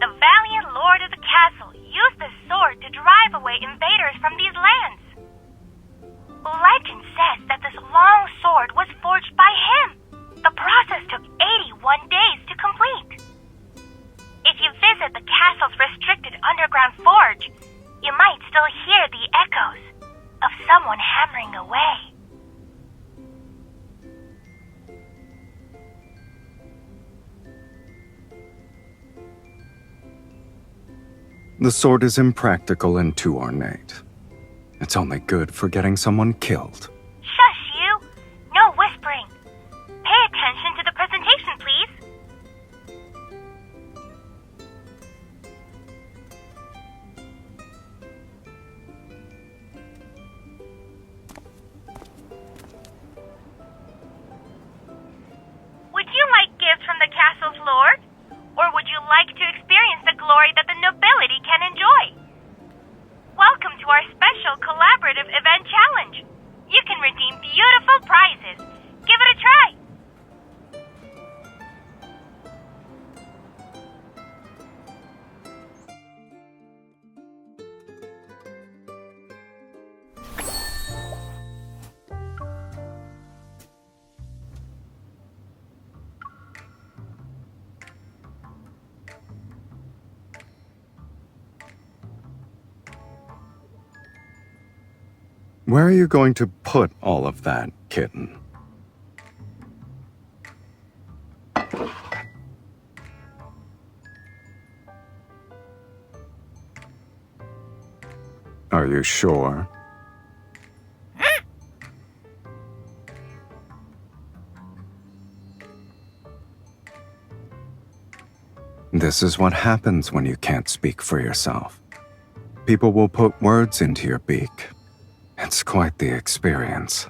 The valiant lord of the castle used the sword to drive away invaders from these lands. Legend says that this long sword was forged by him. The process took 81 days to complete. If you visit the castle's restricted underground forge, you might still hear the echoes of someone hammering away. The sword is impractical and too ornate. It's only good for getting someone killed. Shush, you! No whispering. Pay attention to the presentation, please. Would you like gifts from the castle's lord? Or would you like to experience the glory that the nobility can enjoy? Welcome to our special collaborative event challenge. You can redeem beautiful prizes. Give it a try. Where are you going to put all of that, kitten? Are you sure? This is what happens when you can't speak for yourself. People will put words into your beak. It's quite the experience.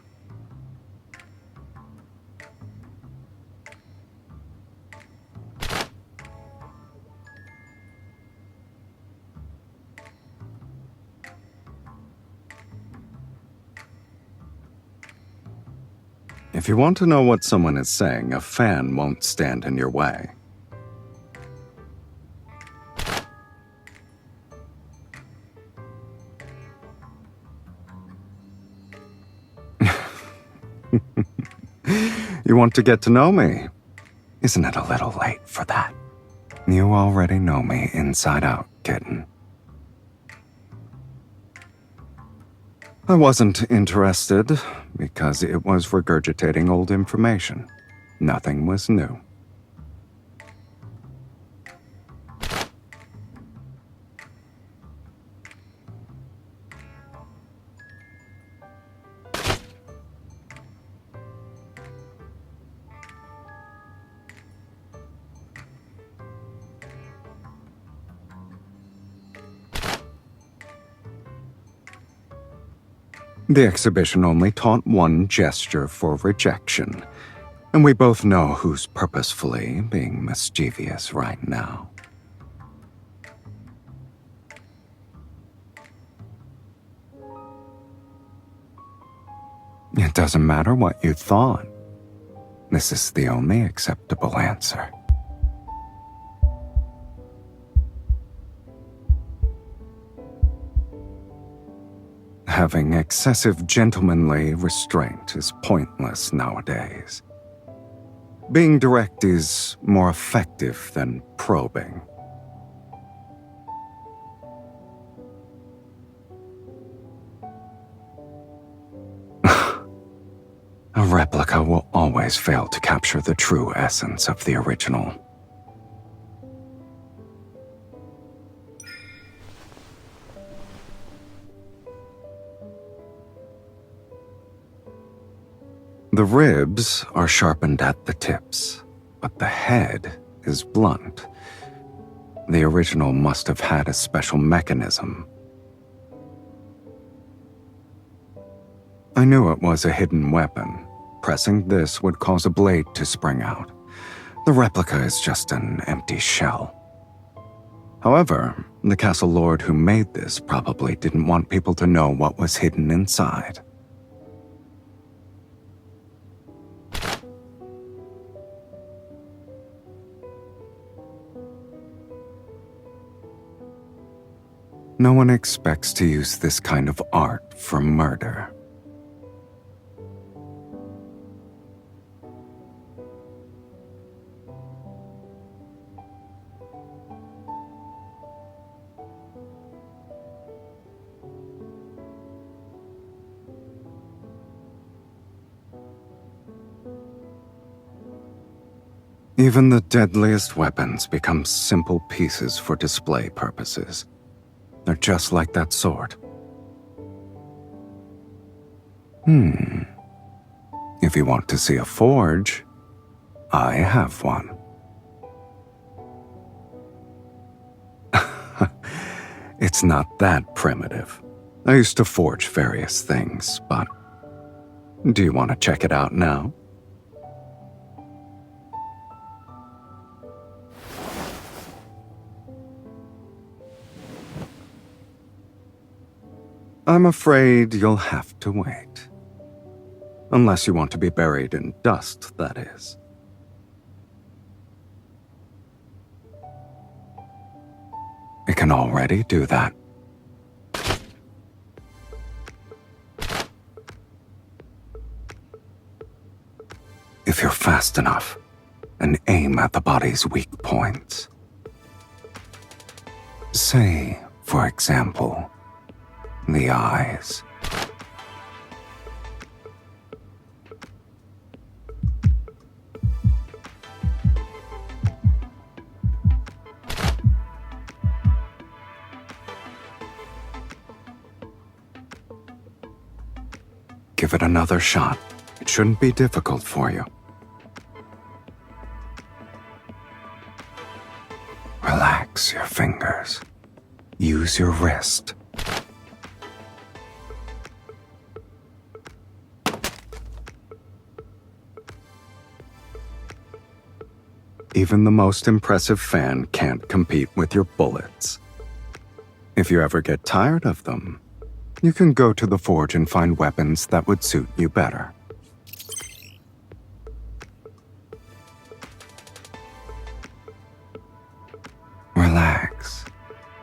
If you want to know what someone is saying, a fan won't stand in your way. You want to get to know me? Isn't it a little late for that? You already know me inside out, kitten. I wasn't interested because it was regurgitating old information. Nothing was new. The exhibition only taught one gesture for rejection, and we both know who's purposefully being mischievous right now. It doesn't matter what you thought. This is the only acceptable answer. Having excessive gentlemanly restraint is pointless nowadays. Being direct is more effective than probing. A replica will always fail to capture the true essence of the original. The ribs are sharpened at the tips, but the head is blunt. The original must have had a special mechanism. I knew it was a hidden weapon. Pressing this would cause a blade to spring out. The replica is just an empty shell. However, the castle lord who made this probably didn't want people to know what was hidden inside. No one expects to use this kind of art for murder. Even the deadliest weapons become simple pieces for display purposes. They're just like that sword. If you want to see a forge, I have one. It's not that primitive. I used to forge various things, but do you want to check it out now? I'm afraid you'll have to wait. Unless you want to be buried in dust, that is. It can already do that. If you're fast enough, and aim at the body's weak points. Say, for example, the eyes. Give it another shot. It shouldn't be difficult for you. Relax your fingers. Use your wrist. Even the most impressive fan can't compete with your bullets. If you ever get tired of them, you can go to the forge and find weapons that would suit you better. Relax.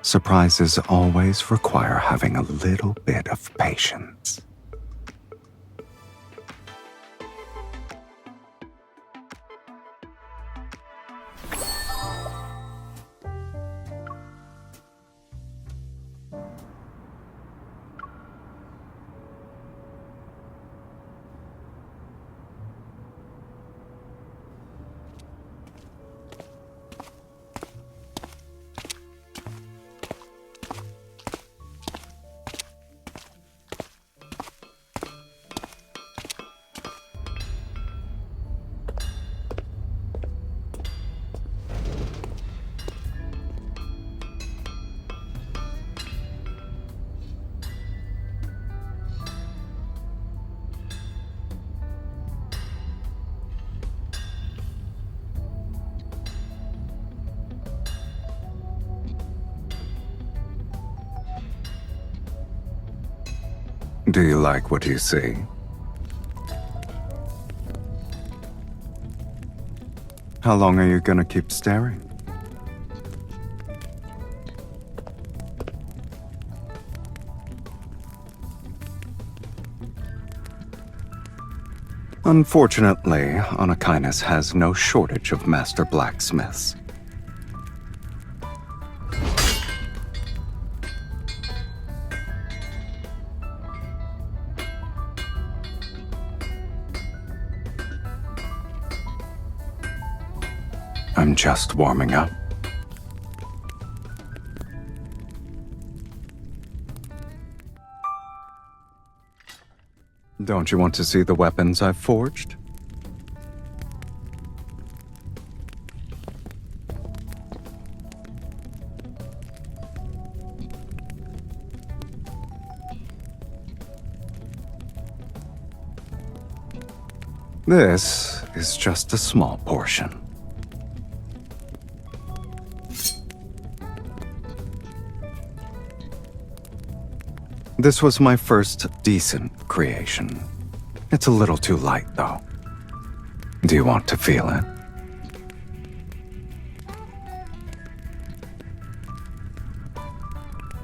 Surprises always require having a little bit of patience. Do you like what you see? How long are you gonna keep staring? Unfortunately, Anakinus has no shortage of master blacksmiths. I'm just warming up. Don't you want to see the weapons I've forged? This is just a small portion. This was my first decent creation. It's a little too light, though. Do you want to feel it?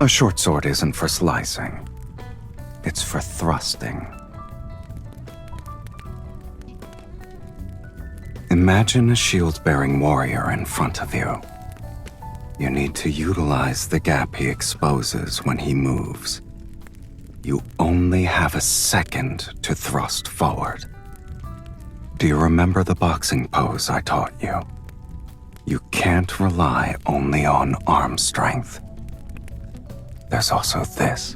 A short sword isn't for slicing. It's for thrusting. Imagine a shield-bearing warrior in front of you. You need to utilize the gap he exposes when he moves. You only have a second to thrust forward. Do you remember the boxing pose I taught you? You can't rely only on arm strength. There's also this.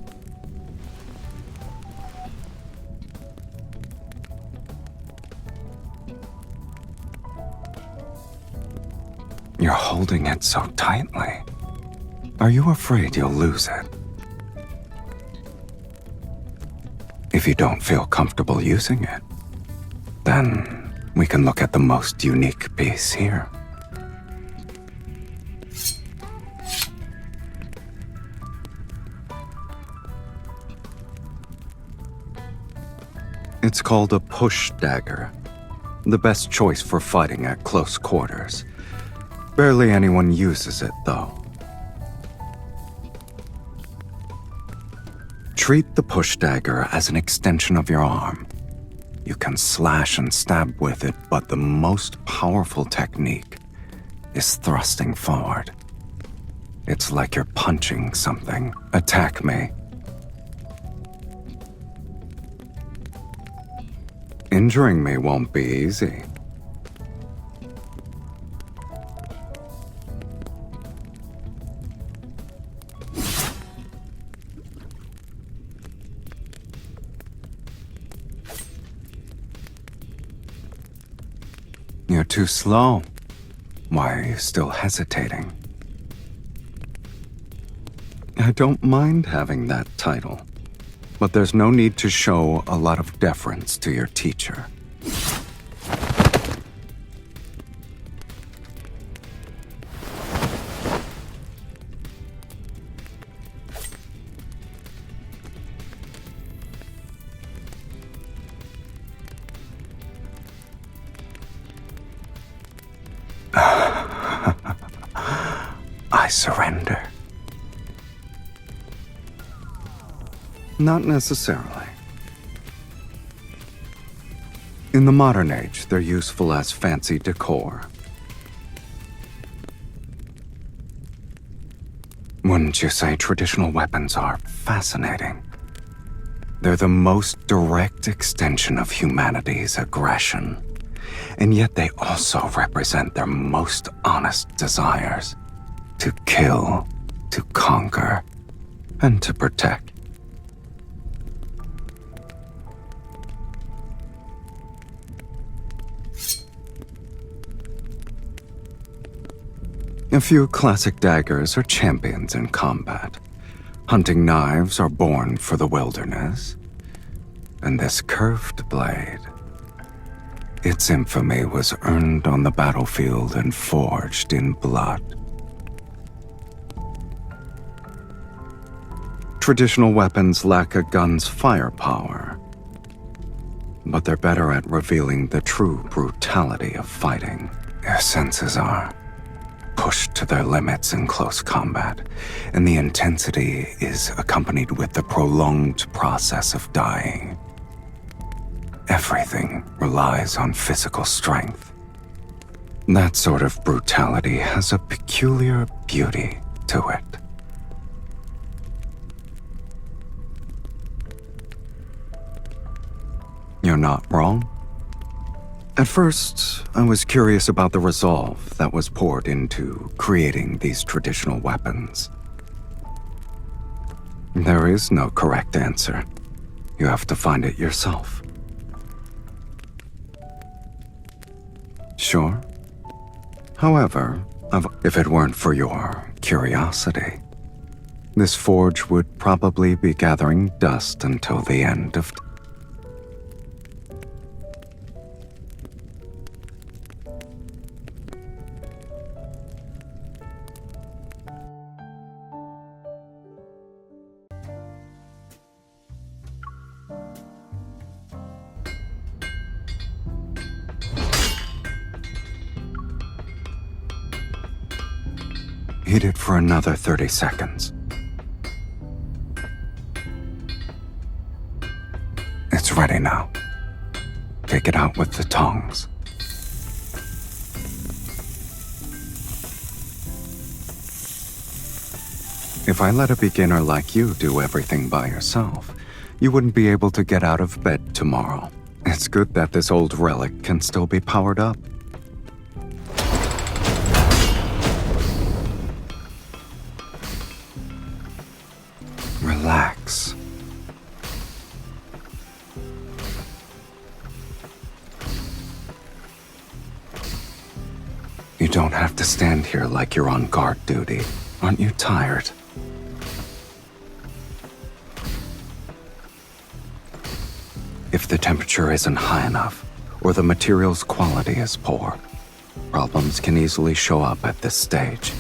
You're holding it so tightly. Are you afraid you'll lose it? If you don't feel comfortable using it, then we can look at the most unique piece here. It's called a push dagger, the best choice for fighting at close quarters. Barely anyone uses it, though. Treat the push dagger as an extension of your arm. You can slash and stab with it, but the most powerful technique is thrusting forward. It's like you're punching something. Attack me. Injuring me won't be easy. You're too slow. Why are you still hesitating? I don't mind having that title, but there's no need to show a lot of deference to your teacher. I surrender. Not necessarily. In the modern age, they're useful as fancy decor. Wouldn't you say traditional weapons are fascinating? They're the most direct extension of humanity's aggression, and yet they also represent their most honest desires: to kill, to conquer, and to protect. A few classic daggers are champions in combat. Hunting knives are born for the wilderness. And this curved blade, its infamy was earned on the battlefield and forged in blood. Traditional weapons lack a gun's firepower, but they're better at revealing the true brutality of fighting. Their senses are pushed to their limits in close combat, and the intensity is accompanied with the prolonged process of dying. Everything relies on physical strength. That sort of brutality has a peculiar beauty to it. You're not wrong. At first, I was curious about the resolve that was poured into creating these traditional weapons. There is no correct answer. You have to find it yourself. Sure. However, if it weren't for your curiosity, this forge would probably be gathering dust until the end of Heat it for another 30 seconds. It's ready now. Take it out with the tongs. If I let a beginner like you do everything by yourself, you wouldn't be able to get out of bed tomorrow. It's good that this old relic can still be powered up. Relax. You don't have to stand here like you're on guard duty. Aren't you tired? If the temperature isn't high enough, or the material's quality is poor, problems can easily show up at this stage.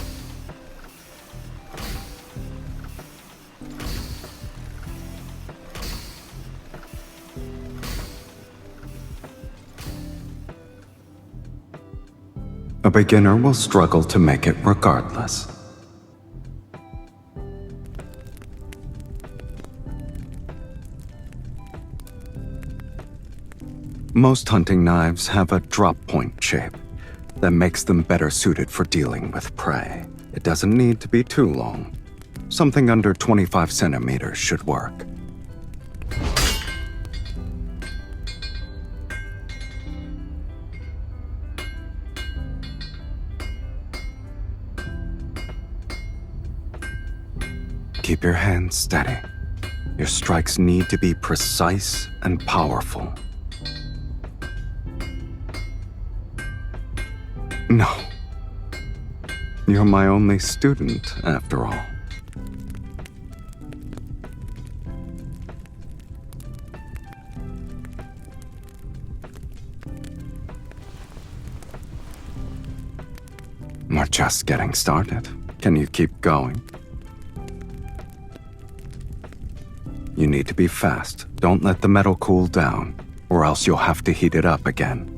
A beginner will struggle to make it regardless. Most hunting knives have a drop-point shape that makes them better suited for dealing with prey. It doesn't need to be too long. Something under 25 centimeters should work. Keep your hands steady. Your strikes need to be precise and powerful. No. You're my only student, after all. We're just getting started. Can you keep going? You need to be fast. Don't let the metal cool down, or else you'll have to heat it up again.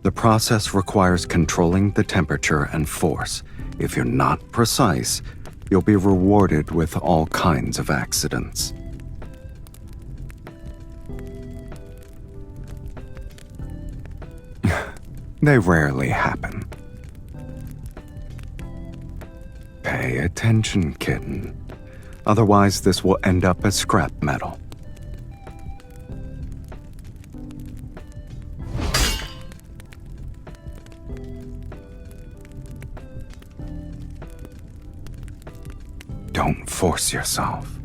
The process requires controlling the temperature and force. If you're not precise, you'll be rewarded with all kinds of accidents. They rarely happen. Pay attention, kitten. Otherwise, this will end up as scrap metal. Don't force yourself.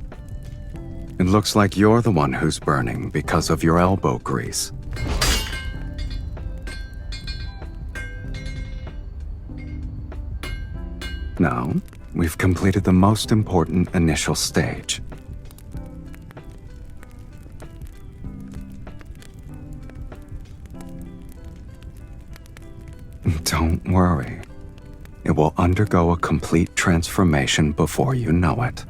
It looks like you're the one who's burning because of your elbow grease. Now, we've completed the most important initial stage. Don't worry. It will undergo a complete transformation before you know it.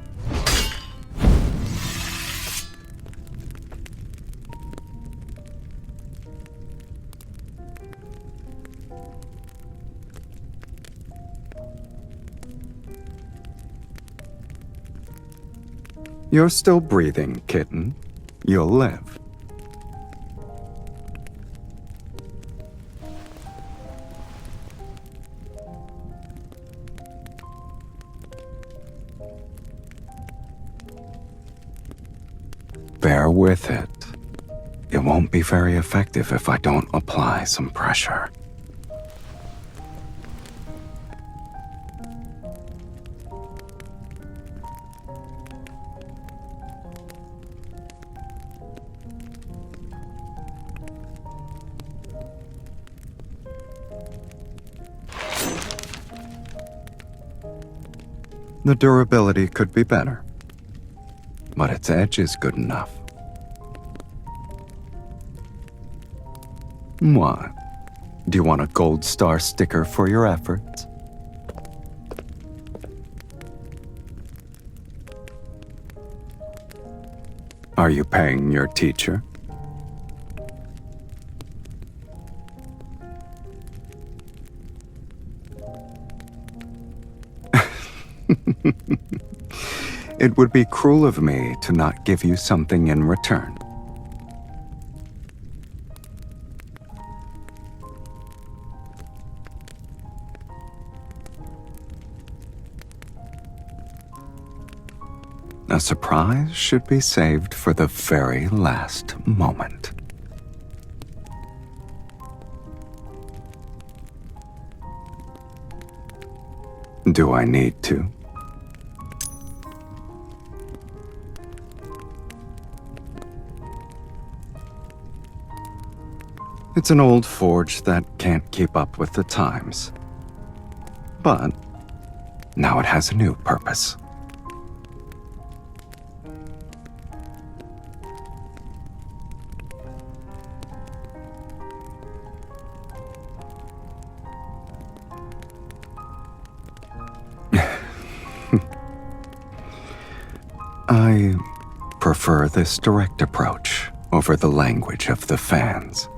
You're still breathing, kitten. You'll live. Bear with it. It won't be very effective if I don't apply some pressure. The durability could be better, but its edge is good enough. What? Do you want a gold star sticker for your efforts? Are you paying your teacher? it would be cruel of me to not give you something in return. A surprise should be saved for the very last moment. Do I need to? It's an old forge that can't keep up with the times. But now it has a new purpose. I prefer this direct approach over the language of the fans.